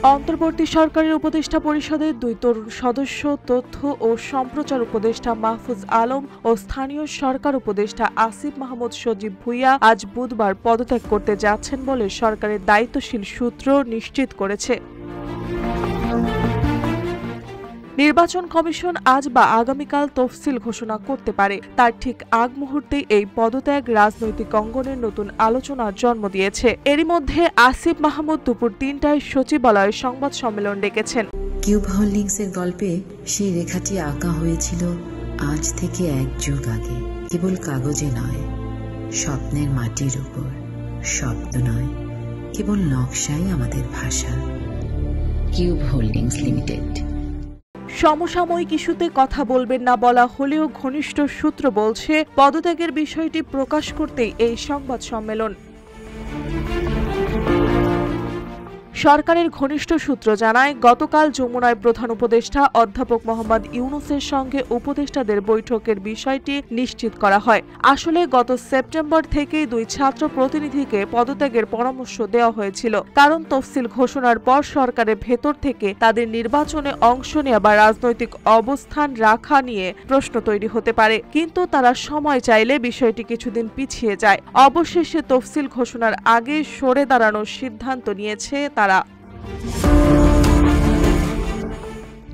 অন্তর্বর্তী সরকারের উপদেষ্টা পরিষদের 2 তরুণ সদস্য তথ্য ও সম্প্রচার উপদেষ্টা মাহফুজ আলম ও স্থানীয় সরকার উপদেষ্টা আসিফ মাহমুদ সজীব ভুঁইয়া আজ বুধবার পদত্যাগ করতে যাচ্ছেন বলে সরকারের দায়িত্বশীল সূত্র নিশ্চিত করেছে। নির্বাচন কমিশন আজ বা আগামীকাল তফসিল ঘোষণা করতে পারে। তার ঠিক আগ মুহূর্তেই এই পদত্যাগ রাজনৈতিক অঙ্গনের নতুন আলোচনার জন্ম দিয়েছে। এরই মধ্যে আসিফ মাহমুদ দুপুর 3টায় সচিবালয়ে সংবাদ সম্মেলন ডেকেছেন। কিউব হোল্ডিংসের গল্পে সেই রেখাটি আঁকা হয়েছিল আজ থেকে 1 যুগ আগে, কেবল কাগজে নয়, স্বপ্নের মাটির উপর। শব্দ নয়, কেবল নকশাই আমাদের ভাষা। Cube holdings limited. সমসাময়িক ইস্যুতে কথা বলবেন না বলা হলেও ঘনিষ্ঠ সূত্র বলছে পদত্যাগের বিষয়টি প্রকাশ করতেই এই সংবাদ সম্মেলন। সরকারের ঘনিষ্ঠ সূত্র জানায়, গতকাল যমুনায় প্রধান উপদেষ্টা অধ্যাপক মোহাম্মদ ইউনূসের সঙ্গে উপদেষ্টাদের বৈঠকের বিষয়টি নিশ্চিত করা হয়। আসলে গত সেপ্টেম্বর থেকেই 2 ছাত্র প্রতিনিধিকে পদত্যাগের পরামর্শ দেওয়া হয়েছিল, কারণ তফসিল ঘোষণার পর সরকারের ভেতর থেকে তাদের নির্বাচনে অংশ নেওয়া বা রাজনৈতিক অবস্থান রাখা নিয়ে প্রশ্ন তৈরি হতে পারে। কিন্তু তারা সময় চাইলে বিষয়টি কিছুদিন পিছিয়ে যায়। অবশেষে তফসিল ঘোষণার আগে সরে দাঁড়ানোর সিদ্ধান্ত নিয়েছে তারা।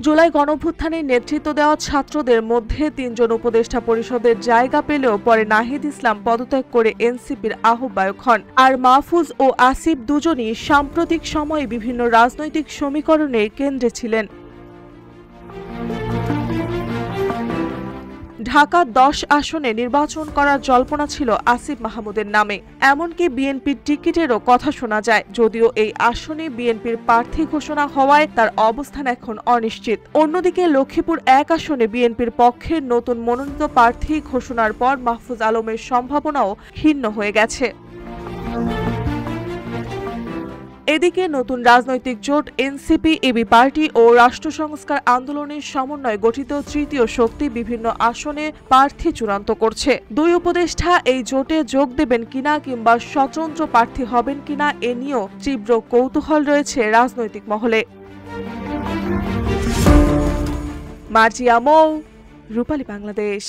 জুলাই গণঅভ্যুত্থানে নেতৃত্ব দেওয়া ছাত্রদের মধ্যে 3 জন উপদেষ্টা পরিষদের জায়গা পেলেও পরে নাহিদ ইসলাম পদত্যাগ করে এনসিপির আহ্বায়ক হন। আর মাহফুজ ও আসিফ দুজনই সাম্প্রতিক সময়ে বিভিন্ন রাজনৈতিক সমীকরণের কেন্দ্রে ছিলেন। ঢাকা 10 আসনে নির্বাচন করার জল্পনা ছিল আসিফ মাহমুদের নামে। এমনকি বিএনপির টিকিটেরও কথা শোনা যায়, যদিও এই আসনে বিএনপির প্রার্থী ঘোষণা হওয়ায় তার অবস্থান এখন অনিশ্চিত। অন্যদিকে লক্ষ্মীপুর 1 আসনে বিএনপির পক্ষে নতুন মনোনীত প্রার্থী ঘোষণার পর মাহফুজ আলমের সম্ভাবনাও ক্ষীণ হয়ে গেছে। এদিকে নতুন রাজনৈতিক জোট এনসিপি, এবি পার্টি ও রাষ্ট্র সংস্কার আন্দোলনের সমন্বয়ে গঠিত তৃতীয় শক্তি বিভিন্ন আসনে প্রার্থী চূড়ান্ত করছে। 2 উপদেষ্টা এই জোটে যোগ দেবেন কিনা কিংবা স্বতন্ত্র প্রার্থী হবেন কিনা এ নিয়েও তীব্র কৌতূহল রয়েছে রাজনৈতিক মহলে। মার্জিয়া মৌ, রূপালী বাংলাদেশ।